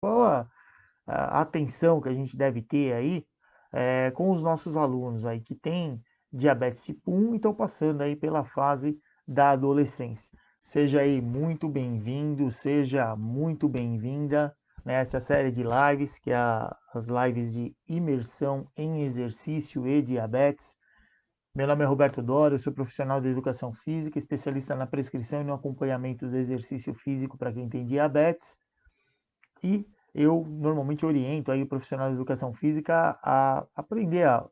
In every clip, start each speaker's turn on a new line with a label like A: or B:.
A: Qual a atenção que a gente deve ter aí com os nossos alunos aí que têm diabetes tipo 1 e estão passando aí pela fase da adolescência. Seja aí muito bem-vindo, seja muito bem-vinda nessa série de lives, que é as lives de imersão em exercício e diabetes. Meu nome é Roberto Dória, eu sou profissional de educação física, especialista na prescrição e no acompanhamento do exercício físico para quem tem diabetes. E eu normalmente oriento aí o profissional de educação física a aprender a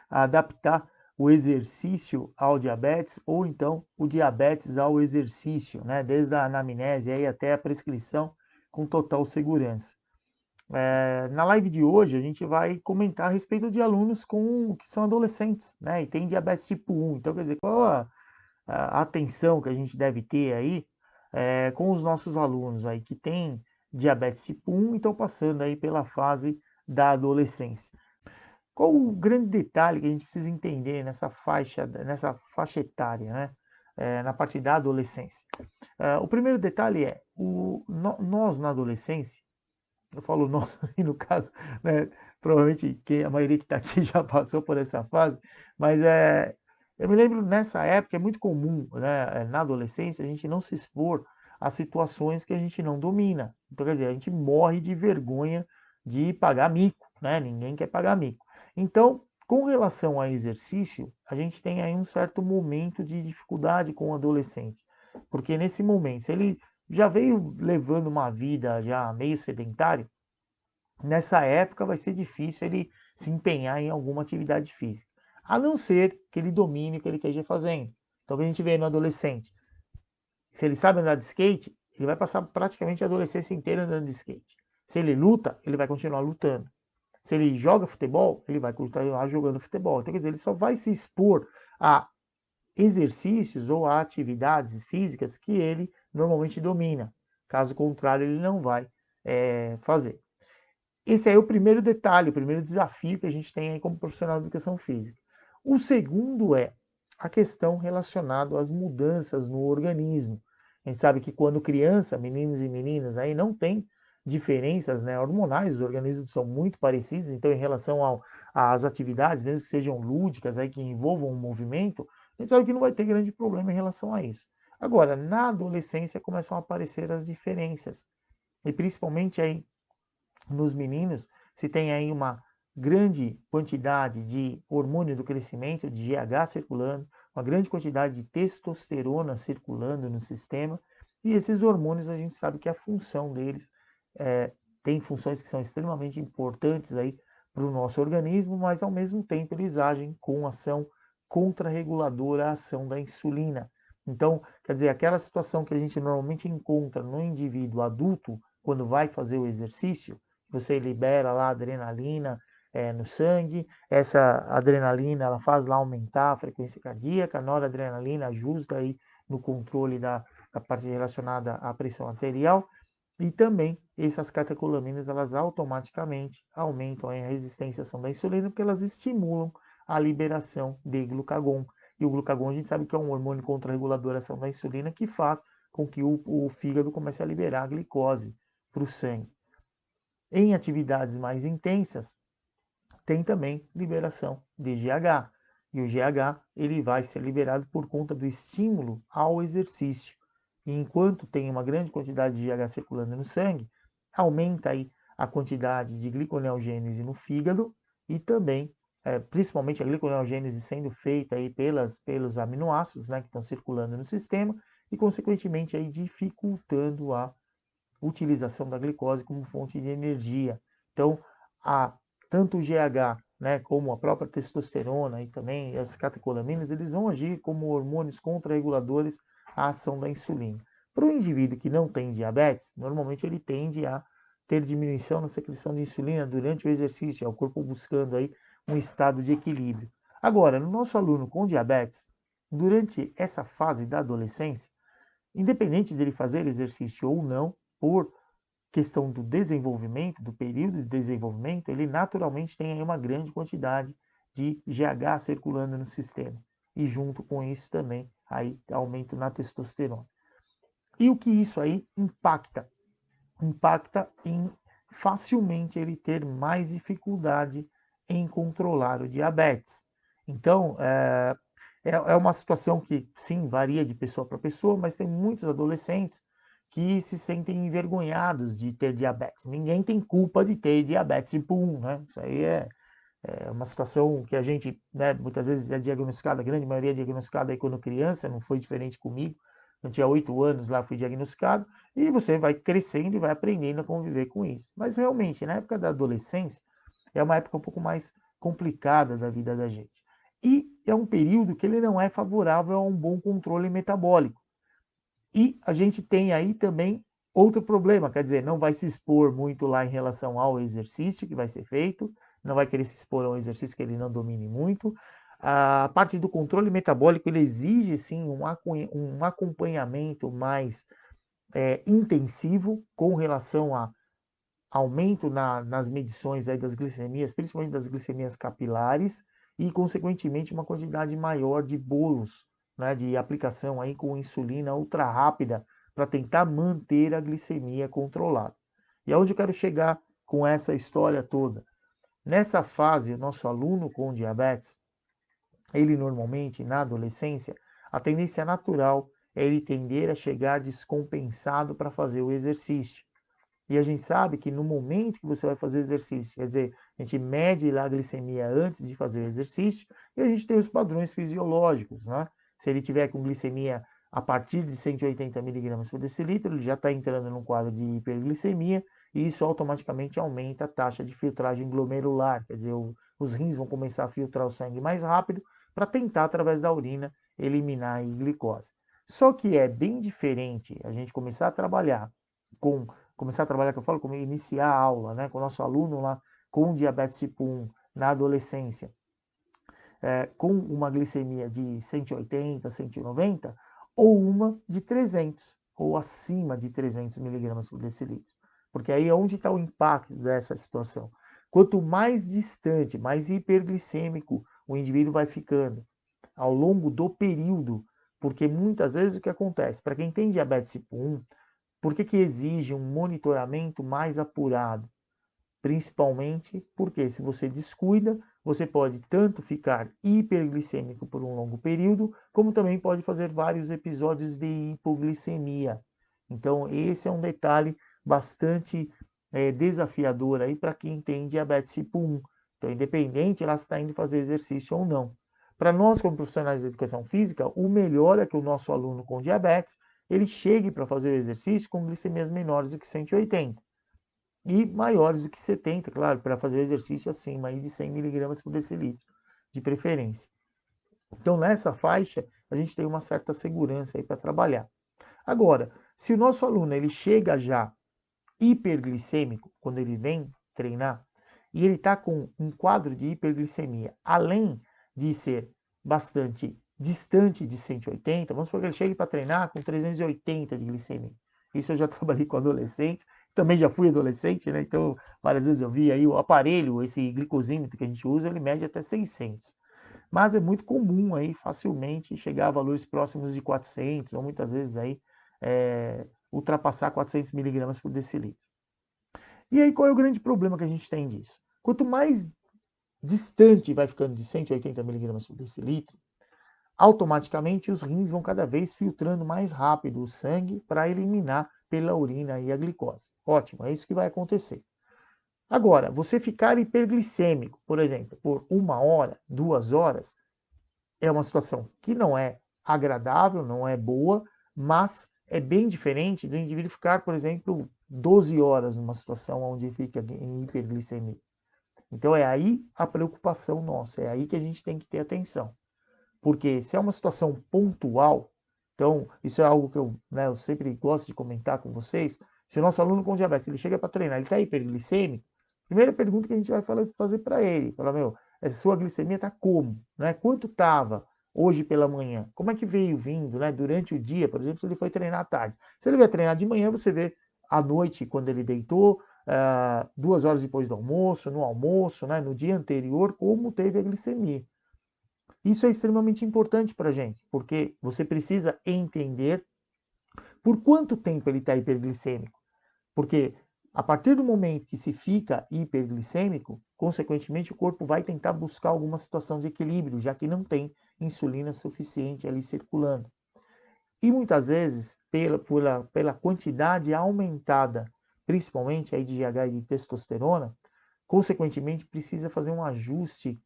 A: adaptar o exercício ao diabetes ou então o diabetes ao exercício, né? Desde a anamnese aí até a prescrição com total segurança. Na live de hoje a gente vai comentar a respeito de alunos que são adolescentes, né? E tem diabetes tipo 1. Então, quer dizer, qual a atenção que a gente deve ter aí com os nossos alunos aí que têm diabetes tipo 1 e estão passando aí pela fase da adolescência. Qual o grande detalhe que a gente precisa entender nessa faixa etária, né? Na parte da adolescência? O primeiro detalhe é, nós na adolescência, eu falo nós, assim, no caso, né, provavelmente a maioria que está aqui já passou por essa fase, mas eu me lembro nessa época é muito comum, né, na adolescência, a gente não se expor a situações que a gente não domina. Então, quer dizer, a gente morre de vergonha de pagar mico, né? Ninguém quer pagar mico. Então, com relação a exercício, a gente tem aí um certo momento de dificuldade com o adolescente, porque nesse momento, se ele já veio levando uma vida já meio sedentária, nessa época vai ser difícil ele se empenhar em alguma atividade física, a não ser que ele domine o que ele esteja fazendo. Então, a gente vê no adolescente, se ele sabe andar de skate, ele vai passar praticamente a adolescência inteira andando de skate. Se ele luta, ele vai continuar lutando. Se ele joga futebol, ele vai continuar jogando futebol. Então, quer dizer, ele só vai se expor a exercícios ou a atividades físicas que ele normalmente domina. Caso contrário, ele não vai fazer. Esse aí é o primeiro detalhe, o primeiro desafio que a gente tem aí como profissional de educação física. O segundo é a questão relacionada às mudanças no organismo. A gente sabe que quando criança, meninos e meninas aí não tem diferenças, né, hormonais, os organismos são muito parecidos, então em relação às atividades, mesmo que sejam lúdicas, aí, que envolvam um movimento, a gente sabe que não vai ter grande problema em relação a isso. Agora, na adolescência começam a aparecer as diferenças, e principalmente aí nos meninos, se tem aí uma grande quantidade de hormônio do crescimento, de GH circulando, uma grande quantidade de testosterona circulando no sistema, e esses hormônios a gente sabe que a função deles tem funções que são extremamente importantes aí para o nosso organismo, mas ao mesmo tempo eles agem com ação contrarreguladora à ação da insulina. Então, quer dizer, aquela situação que a gente normalmente encontra no indivíduo adulto quando vai fazer o exercício, você libera lá adrenalina no sangue, essa adrenalina ela faz lá aumentar a frequência cardíaca, a noradrenalina ajuda aí no controle da parte relacionada à pressão arterial, e também essas catecolaminas elas automaticamente aumentam a resistência à ação da insulina porque elas estimulam a liberação de glucagon. E o glucagon a gente sabe que é um hormônio contrarregulador da ação da insulina que faz com que o fígado comece a liberar a glicose para o sangue. Em atividades mais intensas, tem também liberação de GH. E o GH ele vai ser liberado por conta do estímulo ao exercício. E enquanto tem uma grande quantidade de GH circulando no sangue, aumenta aí a quantidade de gliconeogênese no fígado e também, principalmente a gliconeogênese sendo feita aí pelos aminoácidos, né, que estão circulando no sistema e, consequentemente, aí dificultando a utilização da glicose como fonte de energia. Então, a, tanto o GH, né, como a própria testosterona e também as catecolaminas, eles vão agir como hormônios contrarreguladores à ação da insulina. Para o indivíduo que não tem diabetes, normalmente ele tende a ter diminuição na secreção de insulina durante o exercício, é o corpo buscando aí um estado de equilíbrio. Agora, no nosso aluno com diabetes, durante essa fase da adolescência, independente dele fazer exercício ou não, por questão do desenvolvimento, do período de desenvolvimento, ele naturalmente tem aí uma grande quantidade de GH circulando no sistema. E junto com isso também aí aumento na testosterona. E o que isso aí impacta? Impacta em facilmente ele ter mais dificuldade em controlar o diabetes. Então, é uma situação que, sim, varia de pessoa para pessoa, mas tem muitos adolescentes que se sentem envergonhados de ter diabetes. Ninguém tem culpa de ter diabetes tipo 1, né? Isso aí é uma situação que a gente, né, muitas vezes é diagnosticada, a grande maioria é diagnosticada aí quando criança, não foi diferente comigo. Eu tinha 8 anos lá, fui diagnosticado, e você vai crescendo e vai aprendendo a conviver com isso. Mas realmente, na época da adolescência, é uma época um pouco mais complicada da vida da gente. E é um período que ele não é favorável a um bom controle metabólico. E a gente tem aí também outro problema, quer dizer, não vai se expor muito lá em relação ao exercício que vai ser feito, não vai querer se expor a um exercício que ele não domine muito. A parte do controle metabólico, ele exige sim um acompanhamento mais intensivo com relação a aumento nas medições aí das glicemias, principalmente das glicemias capilares, e, consequentemente, uma quantidade maior de bolos, né, de aplicação aí com insulina ultra rápida para tentar manter a glicemia controlada. E aonde eu quero chegar com essa história toda? Nessa fase, o nosso aluno com diabetes, ele normalmente, na adolescência, a tendência natural é ele tender a chegar descompensado para fazer o exercício. E a gente sabe que no momento que você vai fazer o exercício, quer dizer, a gente mede lá a glicemia antes de fazer o exercício e a gente tem os padrões fisiológicos, né? Se ele tiver com glicemia a partir de 180 miligramas por decilitro, ele já está entrando num quadro de hiperglicemia e isso automaticamente aumenta a taxa de filtragem glomerular, quer dizer, os rins vão começar a filtrar o sangue mais rápido para tentar, através da urina, eliminar a glicose. Só que é bem diferente a gente começar a trabalhar com começar a trabalhar, que eu falo, como iniciar a aula, né, com o nosso aluno lá com diabetes tipo 1 na adolescência, com uma glicemia de 180, 190, ou uma de 300, ou acima de 300 miligramas por decilitro. Porque aí é onde está o impacto dessa situação. Quanto mais distante, mais hiperglicêmico o indivíduo vai ficando ao longo do período, porque muitas vezes o que acontece, para quem tem diabetes tipo 1, por que exige um monitoramento mais apurado? Principalmente porque se você descuida, você pode tanto ficar hiperglicêmico por um longo período, como também pode fazer vários episódios de hipoglicemia. Então, esse é um detalhe bastante desafiador aí para quem tem diabetes tipo 1. Então, independente ela está indo fazer exercício ou não. Para nós, como profissionais de educação física, o melhor é que o nosso aluno com diabetes ele chegue para fazer o exercício com glicemias menores do que 180 e maiores do que 70, claro, para fazer o exercício acima aí de 100 miligramas por decilitro, de preferência. Então, nessa faixa, a gente tem uma certa segurança aí para trabalhar. Agora, se o nosso aluno ele chega já hiperglicêmico, quando ele vem treinar, e ele está com um quadro de hiperglicemia, além de ser bastante distante de 180, vamos supor que ele chegue para treinar com 380 de glicemia. Isso eu já trabalhei com adolescentes, também já fui adolescente, né? Então, várias vezes eu vi aí o aparelho, esse glicosímetro que a gente usa, ele mede até 600. Mas é muito comum aí, facilmente, chegar a valores próximos de 400, ou muitas vezes aí, ultrapassar 400 miligramas por decilitro. E aí, qual é o grande problema que a gente tem disso? Quanto mais distante vai ficando de 180 miligramas por decilitro, automaticamente os rins vão cada vez filtrando mais rápido o sangue para eliminar pela urina a glicose. Ótimo, é isso que vai acontecer. Agora, você ficar hiperglicêmico, por exemplo, por 1 hora, 2 horas, é uma situação que não é agradável, não é boa, mas é bem diferente do indivíduo ficar, por exemplo, 12 horas numa situação onde fica em hiperglicemia. Então é aí a preocupação nossa, é aí que a gente tem que ter atenção. Porque se é uma situação pontual, então isso é algo que eu sempre gosto de comentar com vocês, se o nosso aluno com diabetes ele chega para treinar, ele está hiperglicêmico, primeira pergunta que a gente vai fazer para ele, fala, meu, a sua glicemia está como? Né? Quanto estava hoje pela manhã? Como é que veio vindo, né? Durante o dia, por exemplo, se ele foi treinar à tarde. Se ele vai treinar de manhã, você vê à noite, quando ele deitou, 2 horas depois do almoço, no almoço, né? No dia anterior, como teve a glicemia. Isso é extremamente importante para a gente, porque você precisa entender por quanto tempo ele está hiperglicêmico. Porque A partir do momento que se fica hiperglicêmico, consequentemente o corpo vai tentar buscar alguma situação de equilíbrio, já que não tem insulina suficiente ali circulando. E muitas vezes, pela quantidade aumentada, principalmente aí de GH e de testosterona, consequentemente precisa fazer um ajuste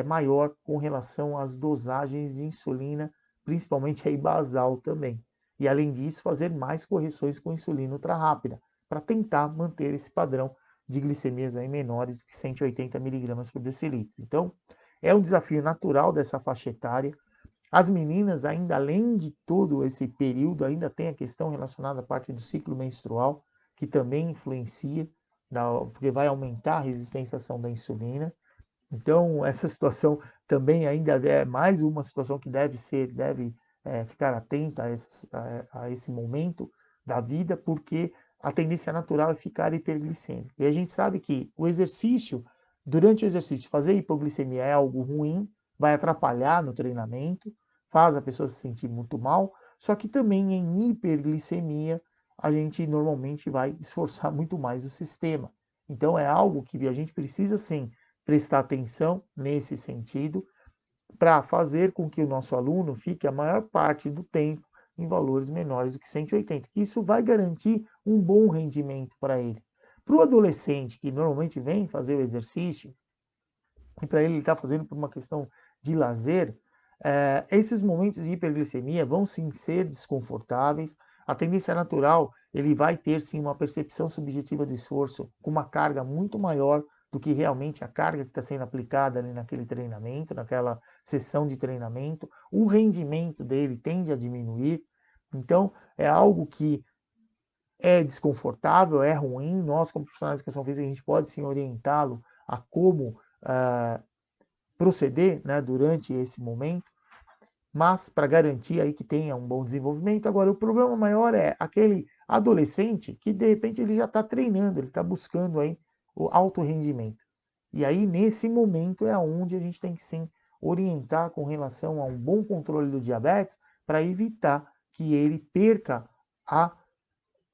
A: maior com relação às dosagens de insulina, principalmente aí basal também. E além disso, fazer mais correções com insulina ultra rápida, para tentar manter esse padrão de glicemias aí menores do que 180 miligramas por decilitro. Então, é um desafio natural dessa faixa etária. As meninas, ainda além de todo esse período, ainda tem a questão relacionada à parte do ciclo menstrual, que também influencia, porque vai aumentar a resistência à ação da insulina. Então, essa situação também ainda é mais uma situação que deve ficar atenta a esse momento da vida, porque a tendência natural é ficar hiperglicêmico. E a gente sabe que o exercício, durante o exercício, fazer hipoglicemia é algo ruim, vai atrapalhar no treinamento, faz a pessoa se sentir muito mal, só que também em hiperglicemia a gente normalmente vai esforçar muito mais o sistema. Então é algo que a gente precisa sim prestar atenção nesse sentido para fazer com que o nosso aluno fique a maior parte do tempo em valores menores do que 180, que isso vai garantir um bom rendimento para ele. Para o adolescente que normalmente vem fazer o exercício, e para ele está fazendo por uma questão de lazer, esses momentos de hiperglicemia vão sim ser desconfortáveis. A tendência natural, ele vai ter sim uma percepção subjetiva do esforço com uma carga muito maior do que realmente a carga que está sendo aplicada ali naquele treinamento, naquela sessão de treinamento. O rendimento dele tende a diminuir. Então, é algo que é desconfortável, é ruim. Nós, como profissionais de educação física, a gente pode sim orientá-lo a como proceder, né, durante esse momento, mas para garantir aí que tenha um bom desenvolvimento. Agora, o problema maior é aquele adolescente que de repente ele já está treinando, ele está buscando aí o alto rendimento. E aí, nesse momento, é onde a gente tem que sim orientar com relação a um bom controle do diabetes para evitar que ele perca a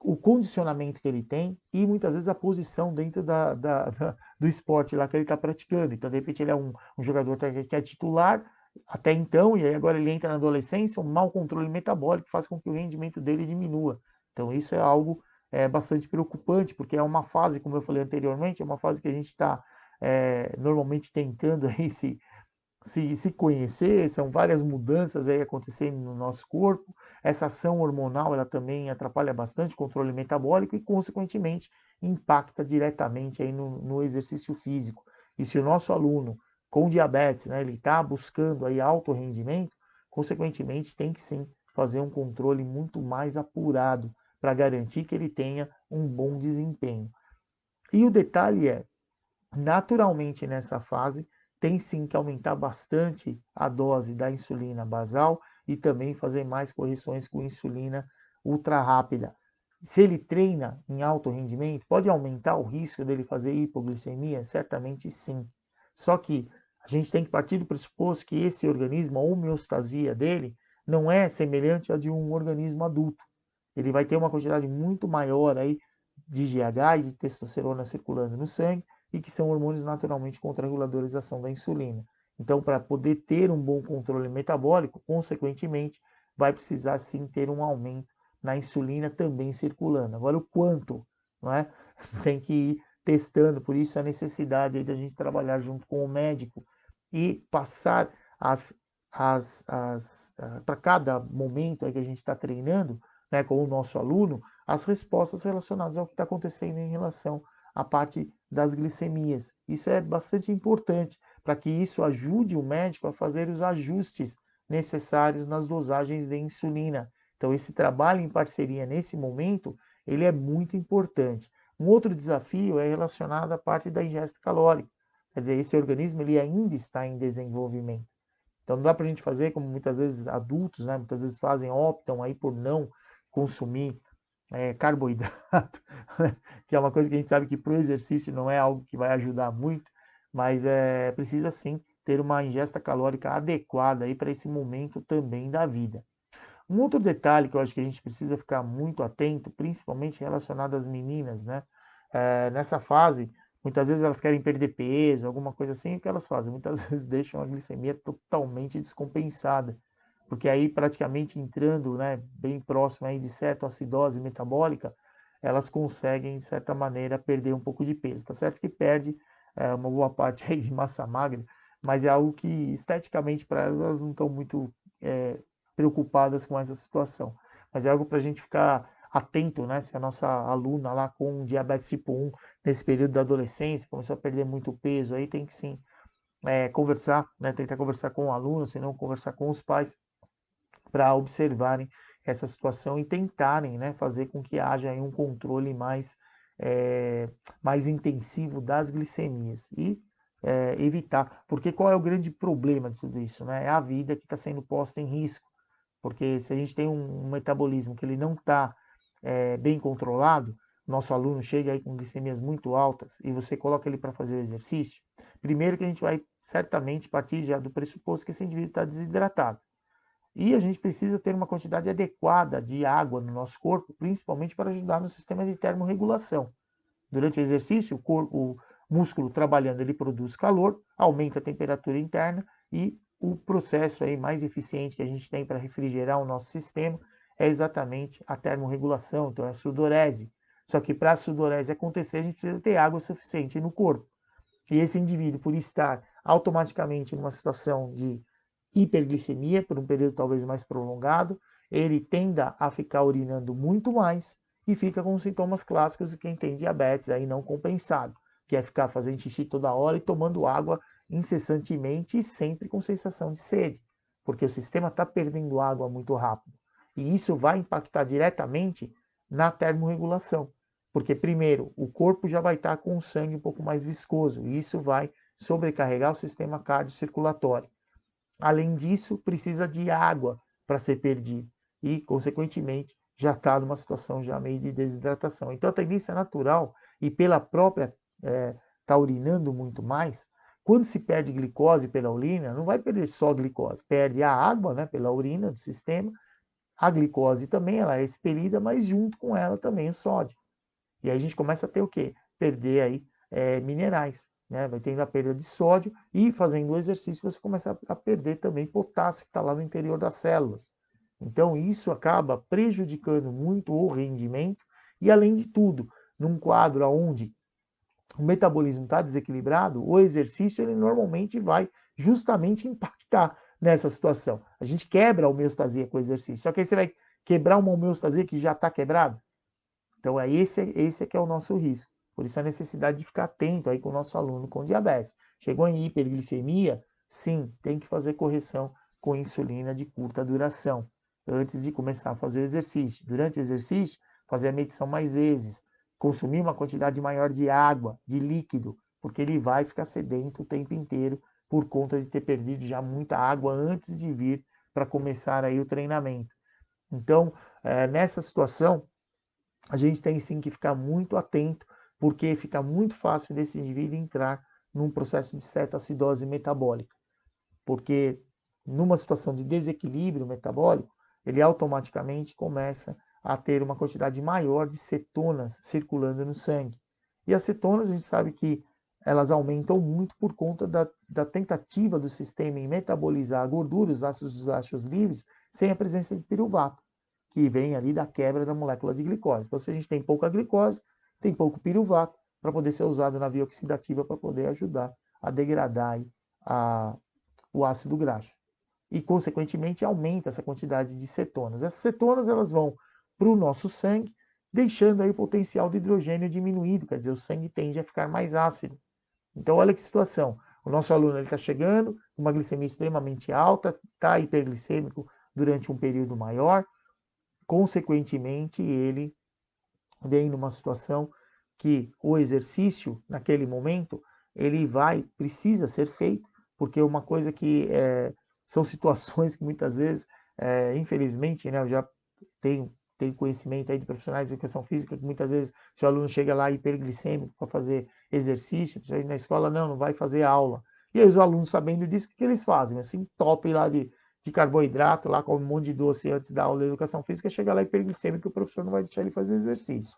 A: o condicionamento que ele tem e muitas vezes a posição dentro do esporte lá que ele está praticando. Então, de repente, ele é um jogador que é titular até então, e aí agora ele entra na adolescência, um mau controle metabólico faz com que o rendimento dele diminua. Então, isso é algo bastante preocupante, porque é uma fase, como eu falei anteriormente, é uma fase que a gente está normalmente tentando aí se conhecer, são várias mudanças aí acontecendo no nosso corpo. Essa ação hormonal, ela também atrapalha bastante o controle metabólico e, consequentemente, impacta diretamente aí no exercício físico. E se o nosso aluno com diabetes, né, ele está buscando aí alto rendimento, consequentemente tem que sim fazer um controle muito mais apurado para garantir que ele tenha um bom desempenho. E o detalhe é, naturalmente nessa fase, tem sim que aumentar bastante a dose da insulina basal e também fazer mais correções com insulina ultra rápida. Se ele treina em alto rendimento, pode aumentar o risco dele fazer hipoglicemia? Certamente sim. Só que a gente tem que partir do pressuposto que esse organismo, a homeostasia dele, não é semelhante à de um organismo adulto. Ele vai ter uma quantidade muito maior aí de GH e de testosterona circulando no sangue, e que são hormônios naturalmente contrarreguladores da ação da insulina. Então, para poder ter um bom controle metabólico, consequentemente, vai precisar sim ter um aumento na insulina também circulando. Agora, o quanto, não é? Tem que ir testando, por isso a necessidade aí da gente trabalhar junto com o médico e passar para cada momento aí que a gente está treinando, né, com o nosso aluno, as respostas relacionadas ao que está acontecendo em relação à parte das glicemias. Isso é bastante importante para que isso ajude o médico a fazer os ajustes necessários nas dosagens de insulina. Então, esse trabalho em parceria nesse momento, ele é muito importante. Um outro desafio é relacionado à parte da ingesta calórica. Quer dizer, esse organismo ele ainda está em desenvolvimento. Então não dá para a gente fazer como muitas vezes adultos, né, muitas vezes fazem, optam aí por não consumir carboidrato, que é uma coisa que a gente sabe que para o exercício não é algo que vai ajudar muito, mas precisa sim ter uma ingesta calórica adequada aí para esse momento também da vida. Um outro detalhe que eu acho que a gente precisa ficar muito atento, principalmente relacionado às meninas, né? nessa fase, muitas vezes elas querem perder peso, alguma coisa assim, o que elas fazem? Muitas vezes deixam a glicemia totalmente descompensada, porque aí praticamente entrando, né, bem próximo aí de cetoacidose metabólica, elas conseguem, de certa maneira, perder um pouco de peso. Tá certo que perde uma boa parte aí de massa magra, mas é algo que esteticamente para elas, elas não estão muito é, preocupadas com essa situação. Mas é algo para a gente ficar atento, né? Se a nossa aluna lá com diabetes tipo 1, nesse período da adolescência, começou a perder muito peso, aí tem que sim conversar, né? Tentar conversar com o aluno, se não conversar com os pais, para observarem essa situação e tentarem, né, fazer com que haja aí um controle é, mais intensivo das glicemias e evitar, porque qual é o grande problema de tudo isso, né? É a vida que está sendo posta em risco, porque se a gente tem um metabolismo que ele não está bem controlado, nosso aluno chega aí com glicemias muito altas e você coloca ele para fazer o exercício, primeiro que a gente vai certamente partir já do pressuposto que esse indivíduo está desidratado. E a gente precisa ter uma quantidade adequada de água no nosso corpo, principalmente para ajudar no sistema de termorregulação. Durante o exercício, o músculo trabalhando, ele produz calor, aumenta a temperatura interna e o processo aí mais eficiente que a gente tem para refrigerar o nosso sistema é exatamente a termorregulação, então é a sudorese. Só que para a sudorese acontecer, a gente precisa ter água suficiente no corpo. E esse indivíduo, por estar automaticamente numa situação de hiperglicemia, por um período talvez mais prolongado, ele tenda a ficar urinando muito mais e fica com os sintomas clássicos de quem tem diabetes aí não compensado, que é ficar fazendo xixi toda hora e tomando água incessantemente e sempre com sensação de sede, porque o sistema está perdendo água muito rápido. E isso vai impactar diretamente na termorregulação, porque primeiro, o corpo já vai estar com o sangue um pouco mais viscoso, e isso vai sobrecarregar o sistema cardiocirculatório. Além disso, precisa de água para ser perdido e, consequentemente, já está numa situação já meio de desidratação. Então, a tendência natural e pela própria tá urinando muito mais, quando se perde glicose pela urina, não vai perder só glicose, perde a água, né, pela urina do sistema, a glicose também ela é expelida, mas junto com ela também o sódio. E aí a gente começa a ter o quê? Perder aí minerais, né? Vai tendo a perda de sódio e fazendo o exercício você começa a perder também potássio que está lá no interior das células. Então isso acaba prejudicando muito o rendimento e além de tudo, num quadro onde o metabolismo está desequilibrado, o exercício ele normalmente vai justamente impactar nessa situação. A gente quebra a homeostasia com o exercício, só que aí você vai quebrar uma homeostasia que já está quebrada. Então, esse é que é o nosso risco. Por isso, a necessidade de ficar atento aí com o nosso aluno com diabetes. Chegou em hiperglicemia? Sim, tem que fazer correção com insulina de curta duração, antes de começar a fazer o exercício. Durante o exercício, fazer a medição mais vezes, consumir uma quantidade maior de água, de líquido, porque ele vai ficar sedento o tempo inteiro por conta de ter perdido já muita água antes de vir para começar aí o treinamento. Então, nessa situação, a gente tem sim que ficar muito atento, porque fica muito fácil desse indivíduo entrar num processo de cetoacidose metabólica, porque numa situação de desequilíbrio metabólico, ele automaticamente começa a ter uma quantidade maior de cetonas circulando no sangue. E as cetonas, a gente sabe que elas aumentam muito por conta da tentativa do sistema em metabolizar a gordura, os ácidos graxos livres, sem a presença de piruvato, que vem ali da quebra da molécula de glicose. Então, se a gente tem pouca glicose, tem pouco piruvato para poder ser usado na via oxidativa para poder ajudar a degradar a, o ácido graxo. E, consequentemente, aumenta essa quantidade de cetonas. Essas cetonas elas vão para o nosso sangue, deixando aí o potencial de hidrogênio diminuído, quer dizer, o sangue tende a ficar mais ácido. Então, olha que situação. O nosso aluno está chegando com uma glicemia extremamente alta, está hiperglicêmico durante um período maior, consequentemente, ele vem numa situação que o exercício, naquele momento, ele precisa ser feito, porque uma coisa que são situações que muitas vezes, infelizmente, né, eu já tenho conhecimento aí de profissionais de educação física que muitas vezes se o aluno chega lá hiperglicêmico para fazer exercício, na escola não vai fazer aula. E aí os alunos sabendo disso, o que eles fazem? Assim, top lá de carboidrato, lá come um monte de doce antes da aula de educação física, chega lá hiperglicêmico e o professor não vai deixar ele fazer exercício.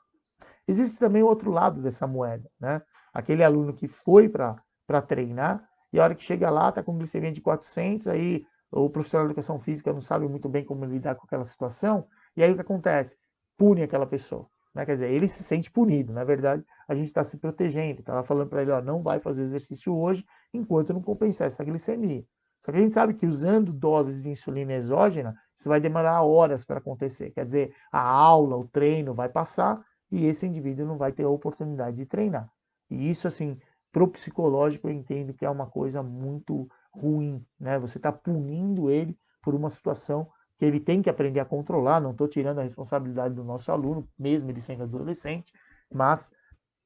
A: Existe também o outro lado dessa moeda, né? Aquele aluno que foi para treinar e a hora que chega lá está com glicemia de 400, aí o professor de educação física não sabe muito bem como lidar com aquela situação, e aí o que acontece? Pune aquela pessoa. Né? Quer dizer, ele se sente punido. Na verdade, a gente está se protegendo. Estava falando para ele, ó, não vai fazer exercício hoje enquanto não compensar essa glicemia. Só que a gente sabe que usando doses de insulina exógena, isso vai demorar horas para acontecer. Quer dizer, a aula, o treino vai passar e esse indivíduo não vai ter a oportunidade de treinar. E isso, assim, para o psicológico, eu entendo que é uma coisa muito ruim, né? Você está punindo ele por uma situação que ele tem que aprender a controlar. Não estou tirando a responsabilidade do nosso aluno, mesmo ele sendo adolescente, mas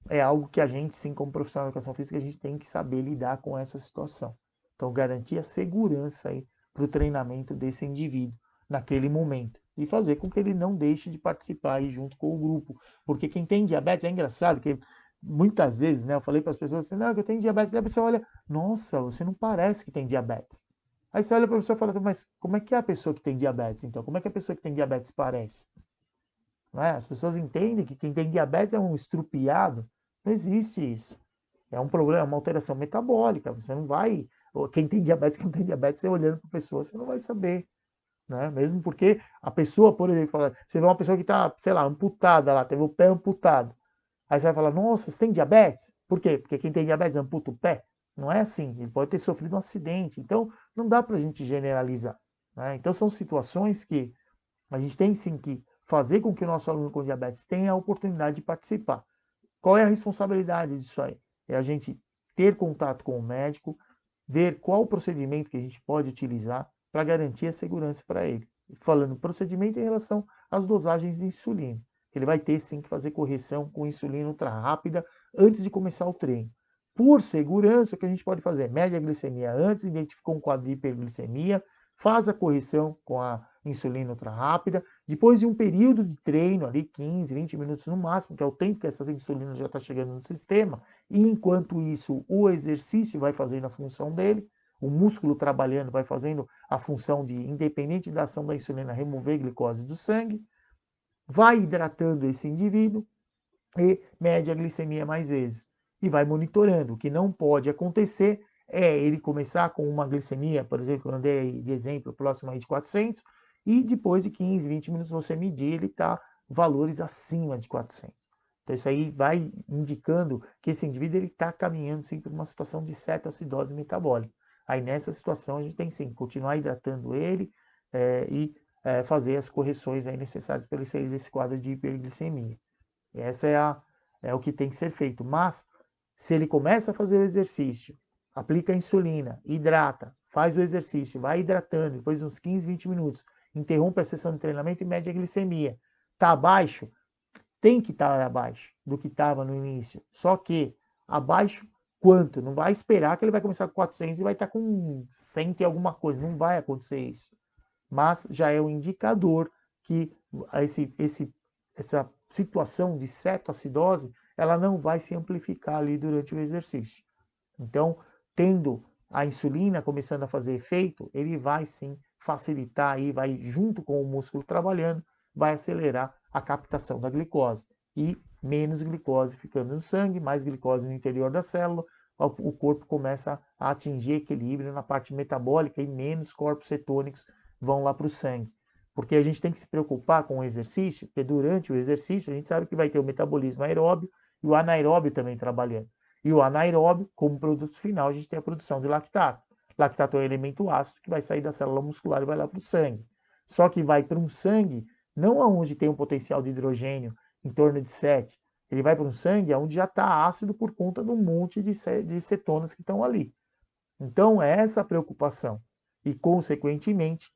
A: é algo que a gente, sim, como profissional de educação física, a gente tem que saber lidar com essa situação. Então, garantir a segurança aí para o treinamento desse indivíduo naquele momento e fazer com que ele não deixe de participar aí junto com o grupo. Porque quem tem diabetes é engraçado, que muitas vezes, né, eu falei para as pessoas assim, não, que eu tenho diabetes, e a pessoa olha, nossa, você não parece que tem diabetes. Aí você olha para a pessoa e fala, mas como é que é a pessoa que tem diabetes, então? Como é que a pessoa que tem diabetes parece? Não é? As pessoas entendem que quem tem diabetes é um estrupiado. Não existe isso. É um problema, é uma alteração metabólica. Você não vai. Quem tem diabetes, quem não tem diabetes, você olhando para a pessoa, você não vai saber. Né? Mesmo porque a pessoa, por exemplo, você vê uma pessoa que está, sei lá, amputada lá, teve o pé amputado. Aí você vai falar, nossa, você tem diabetes? Por quê? Porque quem tem diabetes amputa o pé? Não é assim. Ele pode ter sofrido um acidente. Então, não dá para a gente generalizar. Né? Então, são situações que a gente tem sim que fazer com que o nosso aluno com diabetes tenha a oportunidade de participar. Qual é a responsabilidade disso aí? É a gente ter contato com o médico, ver qual o procedimento que a gente pode utilizar para garantir a segurança para ele. Falando procedimento em relação às dosagens de insulina. Ele vai ter sim que fazer correção com insulina ultra rápida antes de começar o treino. Por segurança, o que a gente pode fazer? Mede a glicemia antes, identificou um quadro de hiperglicemia, faz a correção com a insulina ultra rápida. Depois de um período de treino, ali 15, 20 minutos no máximo, que é o tempo que essas insulinas já está chegando no sistema, e enquanto isso o exercício vai fazendo a função dele, o músculo trabalhando vai fazendo a função de, independente da ação da insulina, remover glicose do sangue, vai hidratando esse indivíduo e mede a glicemia mais vezes. E vai monitorando. O que não pode acontecer é ele começar com uma glicemia, por exemplo, eu andei de exemplo, próximo aí de 400, e depois de 15, 20 minutos você medir, ele está valores acima de 400. Então isso aí vai indicando que esse indivíduo está caminhando sim para uma situação de cetoacidose metabólica. Aí nessa situação a gente tem sim continuar hidratando ele e fazer as correções aí necessárias para ele sair desse quadro de hiperglicemia. Essa é o que tem que ser feito. Mas, se ele começa a fazer o exercício, aplica a insulina, hidrata, faz o exercício, vai hidratando, depois de uns 15, 20 minutos, interrompe a sessão de treinamento e mede a glicemia. Está abaixo? Tem que estar abaixo do que estava no início. Só que abaixo quanto? Não vai esperar que ele vai começar com 400 e vai estar com 100 e alguma coisa. Não vai acontecer isso. Mas já é um indicador que essa situação de cetoacidose ela não vai se amplificar ali durante o exercício. Então, tendo a insulina começando a fazer efeito, ele vai sim facilitar aí, vai junto com o músculo trabalhando, vai acelerar a captação da glicose e menos glicose ficando no sangue, mais glicose no interior da célula, o corpo começa a atingir equilíbrio na parte metabólica e menos corpos cetônicos vão lá para o sangue. Porque a gente tem que se preocupar com o exercício, porque durante o exercício a gente sabe que vai ter o metabolismo aeróbio e o anaeróbio também trabalhando. E o anaeróbio, como produto final, a gente tem a produção de lactato. Lactato é um elemento ácido que vai sair da célula muscular e vai lá para o sangue. Só que vai para um sangue, não aonde tem um potencial de hidrogênio em torno de 7. Ele vai para um sangue onde já está ácido por conta do monte de cetonas que estão ali. Então, é essa a preocupação. E, consequentemente,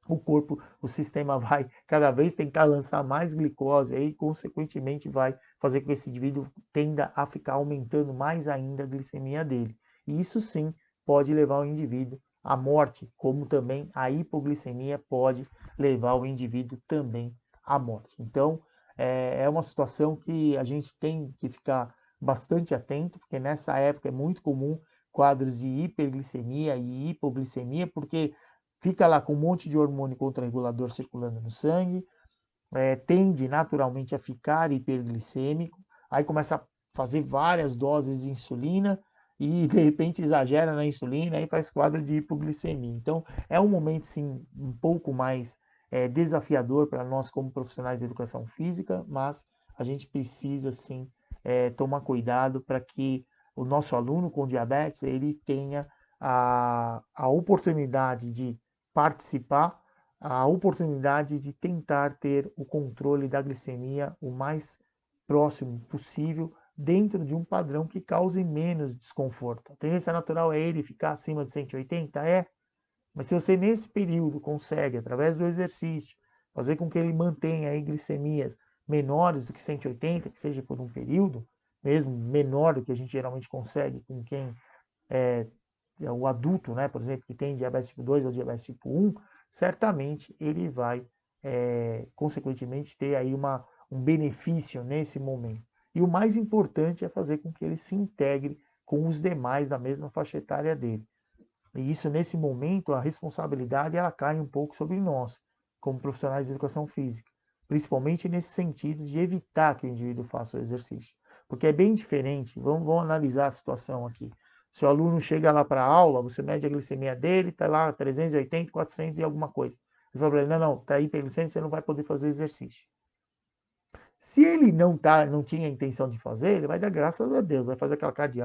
A: o corpo, o sistema vai cada vez tentar lançar mais glicose e, consequentemente, vai fazer com que esse indivíduo tenda a ficar aumentando mais ainda a glicemia dele. E isso sim pode levar o indivíduo à morte, como também a hipoglicemia pode levar o indivíduo também à morte. Então, é uma situação que a gente tem que ficar bastante atento, porque nessa época é muito comum quadros de hiperglicemia e hipoglicemia, porque fica lá com um monte de hormônio contra-regulador circulando no sangue, tende naturalmente a ficar hiperglicêmico, aí começa a fazer várias doses de insulina e de repente exagera na insulina e faz quadro de hipoglicemia. Então é um momento sim um pouco mais desafiador para nós como profissionais de educação física, mas a gente precisa sim tomar cuidado para que o nosso aluno com diabetes ele tenha a oportunidade de participar, a oportunidade de tentar ter o controle da glicemia o mais próximo possível, dentro de um padrão que cause menos desconforto. A tendência natural é ele ficar acima de 180? Mas se você nesse período consegue, através do exercício, fazer com que ele mantenha aí glicemias menores do que 180, que seja por um período, mesmo menor do que a gente geralmente consegue com quem é, o adulto, né, por exemplo, que tem diabetes tipo 2 ou diabetes tipo 1, certamente ele vai, consequentemente, ter aí um benefício nesse momento. E o mais importante é fazer com que ele se integre com os demais da mesma faixa etária dele. E isso, nesse momento, a responsabilidade ela cai um pouco sobre nós, como profissionais de educação física, principalmente nesse sentido de evitar que o indivíduo faça o exercício. Porque é bem diferente, vamos analisar a situação aqui. Se o aluno chega lá para a aula, você mede a glicemia dele, está lá 380, 400 e alguma coisa. Você fala para ele, não, está hiperglicêmico, você não vai poder fazer exercício. Se ele não tinha intenção de fazer, ele vai dar graças a Deus, vai fazer aquela cara de,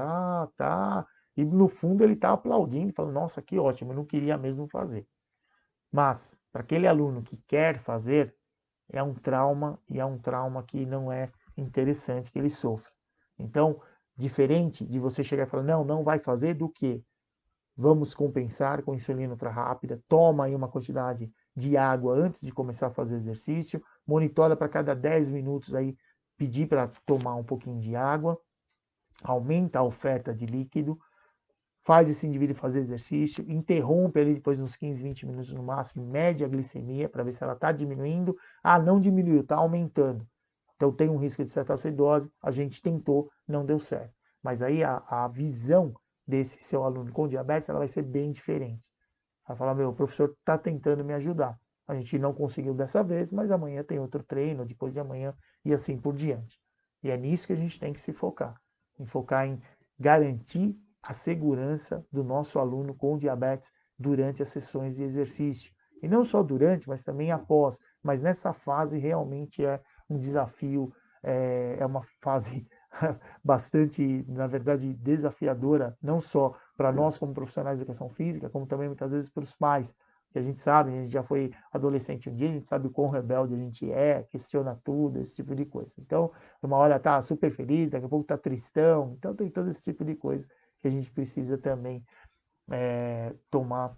A: tá. E no fundo ele está aplaudindo, falando, nossa, que ótimo, eu não queria mesmo fazer. Mas, para aquele aluno que quer fazer, é um trauma e é um trauma que não é interessante que ele sofra. Então, diferente de você chegar e falar, não, não vai fazer, do que vamos compensar com insulina ultra rápida, toma aí uma quantidade de água antes de começar a fazer exercício, monitora para cada 10 minutos aí pedir para tomar um pouquinho de água, aumenta a oferta de líquido, faz esse indivíduo fazer exercício, interrompe ali depois uns 15, 20 minutos no máximo, mede a glicemia para ver se ela está diminuindo. Ah, não diminuiu, está aumentando. Então tem um risco de cetoacidose, a gente tentou, não deu certo. Mas aí a visão desse seu aluno com diabetes ela vai ser bem diferente. Vai falar, meu, o professor está tentando me ajudar. A gente não conseguiu dessa vez, mas amanhã tem outro treino, depois de amanhã e assim por diante. E é nisso que a gente tem que se focar, em focar em garantir a segurança do nosso aluno com diabetes durante as sessões de exercício. E não só durante, mas também após. Mas nessa fase realmente é um desafio, é uma fase bastante, na verdade, desafiadora, não só para nós como profissionais de educação física, como também muitas vezes para os pais, que a gente sabe, a gente já foi adolescente um dia, a gente sabe o quão rebelde a gente é, questiona tudo, esse tipo de coisa. Então, uma hora tá super feliz, daqui a pouco tá tristão, então tem todo esse tipo de coisa que a gente precisa também tomar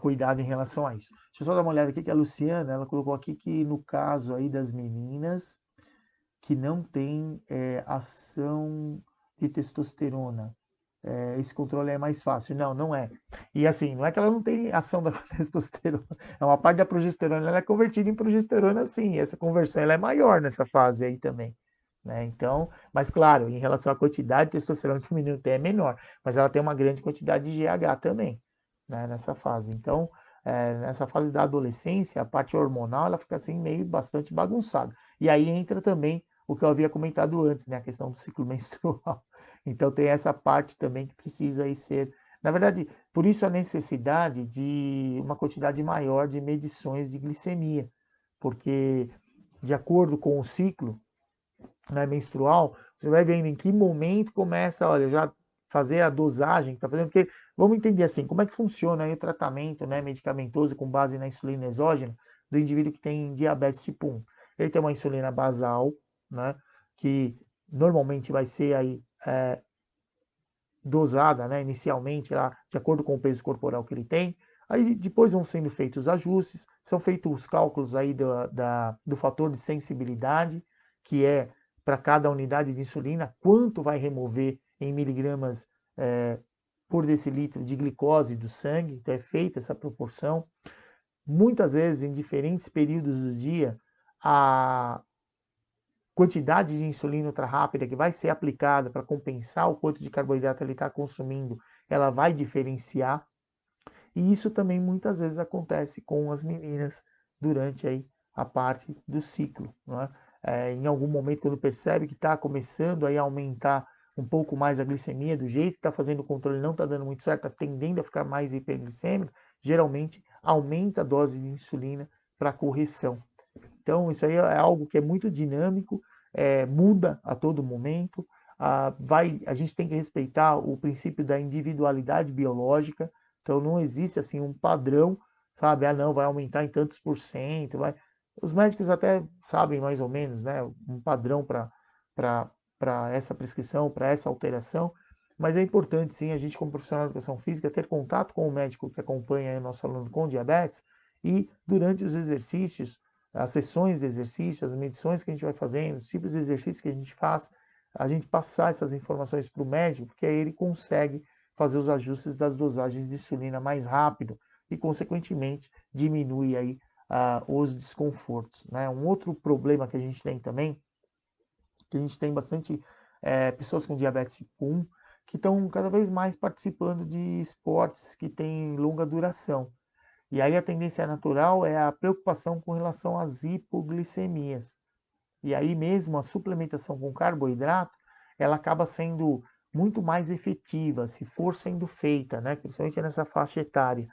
A: cuidado em relação a isso. Deixa eu só dar uma olhada aqui que a Luciana, ela colocou aqui que no caso aí das meninas que não tem ação de testosterona, esse controle é mais fácil. Não, não é. E assim, não é que ela não tem ação da testosterona, é uma parte da progesterona, ela é convertida em progesterona sim, e essa conversão ela é maior nessa fase aí também. Né? Então, mas claro, em relação à quantidade de testosterona que o menino tem é menor, mas ela tem uma grande quantidade de GH também, né, nessa fase. Então, nessa fase da adolescência, a parte hormonal ela fica assim meio bastante bagunçada. E aí entra também o que eu havia comentado antes, né, a questão do ciclo menstrual. Então tem essa parte também que precisa aí ser, na verdade, por isso a necessidade de uma quantidade maior de medições de glicemia, porque de acordo com o ciclo, né, menstrual, você vai vendo em que momento começa, olha, já fazer a dosagem que está fazendo, porque vamos entender assim, como é que funciona aí o tratamento, né, medicamentoso com base na insulina exógena do indivíduo que tem diabetes tipo 1. Ele tem uma insulina basal, né, que normalmente vai ser aí dosada, né, inicialmente lá, de acordo com o peso corporal que ele tem. Aí depois vão sendo feitos ajustes, são feitos os cálculos aí do fator de sensibilidade, que é para cada unidade de insulina, quanto vai remover em miligramas por decilitro de glicose do sangue, então é feita essa proporção. Muitas vezes, em diferentes períodos do dia, a quantidade de insulina ultra rápida que vai ser aplicada para compensar o quanto de carboidrato ele está consumindo, ela vai diferenciar. E isso também muitas vezes acontece com as meninas durante aí a parte do ciclo, né? Em algum momento, quando percebe que está começando aí a aumentar um pouco mais a glicemia, do jeito que está fazendo o controle não está dando muito certo, está tendendo a ficar mais hiperglicêmico, geralmente aumenta a dose de insulina para correção. Então, isso aí é algo que é muito dinâmico, muda a todo momento. A gente tem que respeitar o princípio da individualidade biológica. Então, não existe assim um padrão, sabe? Ah, não, vai aumentar em tantos por cento. Vai. Os médicos até sabem mais ou menos, né? Um padrão para essa prescrição, para essa alteração. Mas é importante, sim, a gente, como profissional de educação física, ter contato com o médico que acompanha o nosso aluno com diabetes e, durante os exercícios, as sessões de exercício, as medições que a gente vai fazendo, os tipos de exercícios que a gente faz, a gente passar essas informações para o médico, porque aí ele consegue fazer os ajustes das dosagens de insulina mais rápido e, consequentemente, diminui aí os desconfortos. Né? Um outro problema que a gente tem também, que a gente tem bastante pessoas com diabetes tipo 1 que estão cada vez mais participando de esportes que têm longa duração. E aí a tendência natural é a preocupação com relação às hipoglicemias. E aí mesmo a suplementação com carboidrato, ela acaba sendo muito mais efetiva se for sendo feita, né, principalmente nessa faixa etária,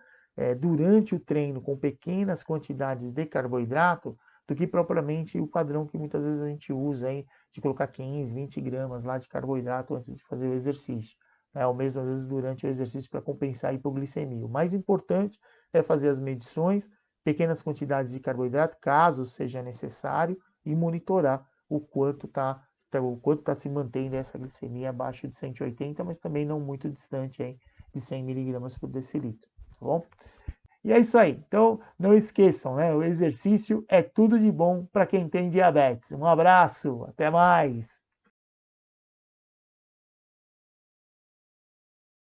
A: durante o treino com pequenas quantidades de carboidrato, do que propriamente o padrão que muitas vezes a gente usa aí, de colocar 15, 20 gramas lá de carboidrato antes de fazer o exercício. Né, ou mesmo às vezes durante o exercício para compensar a hipoglicemia. O mais importante é fazer as medições, pequenas quantidades de carboidrato, caso seja necessário, e monitorar o quanto está se mantendo essa glicemia abaixo de 180, mas também não muito distante aí de 100 miligramas por decilitro, tá bom? E é isso aí. Então, não esqueçam, né? O exercício é tudo de bom para quem tem diabetes. Um abraço, até mais!